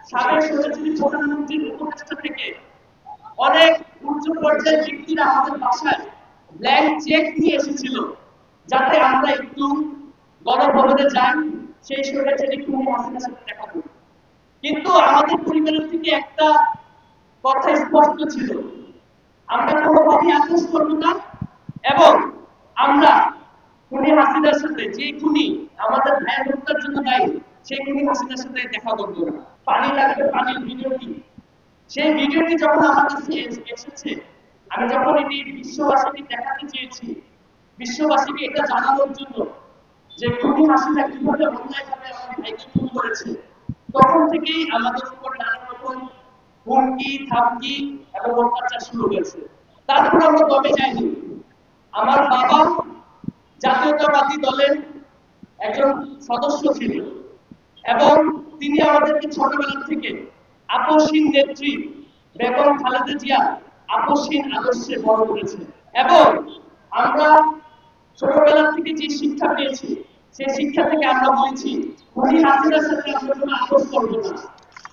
সাবেক স্বৈরাচারী প্রধানমন্ত্রীর উপদেষ্টা থেকে অনেক উচ্চ পর্যায়ের ব্যক্তিরা আমাদের বাসায় ব্ল্যাঙ্ক চেক নিয়ে এসেছিল, যাতে আমরা একটু গণভবনে যাই, সেই স্বৈরাচারী খুনি হাসিনার সাথে দেখা করি। কিন্তু আমাদের পরিবারের থেকে একটা কথা স্পষ্ট ছিল, আমরা কোনোভাবেই আপোষ করব না, এবং আমরা খুনি হাসিনার সাথে, যে খুনি আমাদের ভাইয়ের হত্যার জন্য দায়ী, সেই খুনি হাসিনার সাথে দেখা করবো না। পানি লাগবে পানির ভিডিওটি, সেই ভিডিওটি যখন আমার কাছে এসেছে, আমি যখন এটি বিশ্ববাসীকে দেখাতে চেয়েছি, বিশ্ববাসীকে এটা জানানোর জন্য যে খুনি হাসিনা কিভাবে অন্যায়ভাবে আমার ভাইকে খুন করেছে, তখন থেকেই আমাদের উপর নানা রকম হুমকি থামকি এবং অত্যাচার শুরু হয়েছে। তারপর আমরা দমে যাইনি। আমার বাবা জাতীয়তাবাদী দলের একজন সদস্য ছিলেন, এবং তিনি আমাদেরকে ছোটবেলা থেকে আপসহীন নেত্রী বেগম খালেদা জিয়া আপসহীন আদর্শে বড় করেছে। এবং আমরা ছোটবেলা থেকে যে শিক্ষা পেয়েছি, সেই শিক্ষা থেকে আমরা বলেছি খুনি হাসিনার সাথে আমরা কোনো আপোষ করবো না,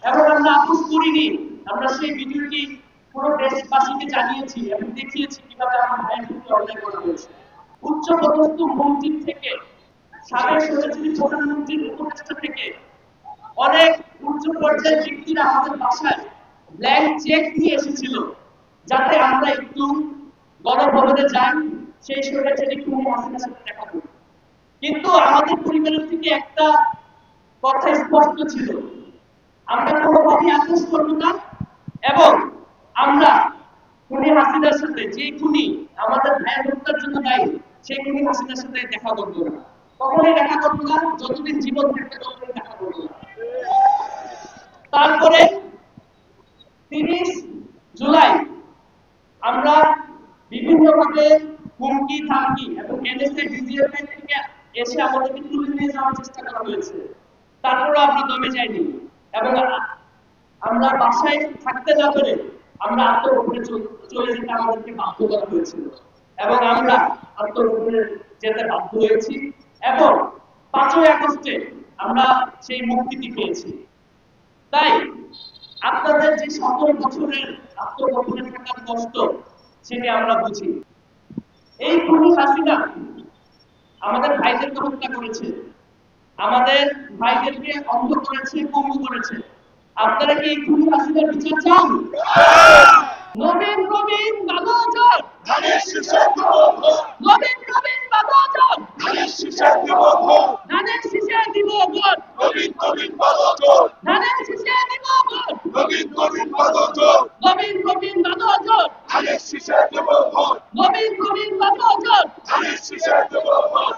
এবং আমরা আপোষ করিনি। আমরা সেই ভিডিওটি পুরো দেশবাসীকে জানিয়েছি এবং দেখিয়েছি কিভাবে আমার ভাইয়ের প্রতি অন্যায় করা হয়েছে। উচ্চ পদস্থ মন্ত্রী থেকে সাবেক স্বৈরাচারী প্রধানমন্ত্রীর উপদেষ্টা থেকে অনেক উচ্চ পর্যায়ের ব্যক্তিরা আমাদের বাসায় ব্ল্যাঙ্ক চেক নিয়ে এসেছিল, যাতে আমরা একটু গণভবনে যাই, সেই স্বৈরাচারী খুনি হাসিনার সাথে দেখা করি। কিন্তু আমাদের পরিবারের থেকে একটা কথা স্পষ্ট ছিল, আমরা কোনোভাবেই আপোষ করব না, এবং আমরা খুনি হাসিনার সাথে, যে খুনি আমাদের ভাইয়ের হত্যার জন্য দায়ী, সেই খুনি হাসিনার সাথে দেখা করবো না। কখনোই দেখা করবো না, যতদিন জীবন থাকবে ততদিন দেখা করবো না। তারপরে 30 জুলাই আমরা বিভিন্নভাবে হুমকি থামকি এবং এনএসএ ডিজিএফআই থেকে এসে আমাদেরকে তুলে নিয়ে যাওয়ার চেষ্টা করা হয়েছে। তারপরে আমরা দমে যাইনি, এবং আমরা বাসায় থাকতে না পেরে আমরা আত্মগোপনে চলে যেতে আমাদেরকে বাধ্য করা হয়েছিল, এবং আমরা আত্মগোপনে যেতে বাধ্য হয়েছি, এবং 5ই আগস্টে আমরা সেই মুক্তিটি পেয়েছি। তাই আপনাদের যে 17 বছরের আত্মগোপনে থাকার কষ্ট, সেটি আমরা বুঝি। এই খুনি হাসিনা আমাদের ভাইদেরকে হত্যা করেছে, আমাদের ভাইদেরকে অন্ধ করেছে, পঙ্গু করেছে। আপনারা কি এই খুনি হাসিনার বিচার চান? নবীন নবীন বাদল, ধানের শীষে দিব ভোট, নবীন নবীন বাদল, ধানের শীষে দিব ভোট, ধানের শীষে দিব ভোট, নবীন নবীন বাদল, ধানের শীষে দিব ভোট, নবীন নবীন বাদল, নবীন নবীন বাদল, ধানের শীষে দিব ভোট, নবীন নবীন বাদল, ধানের শীষে দিব ভোট।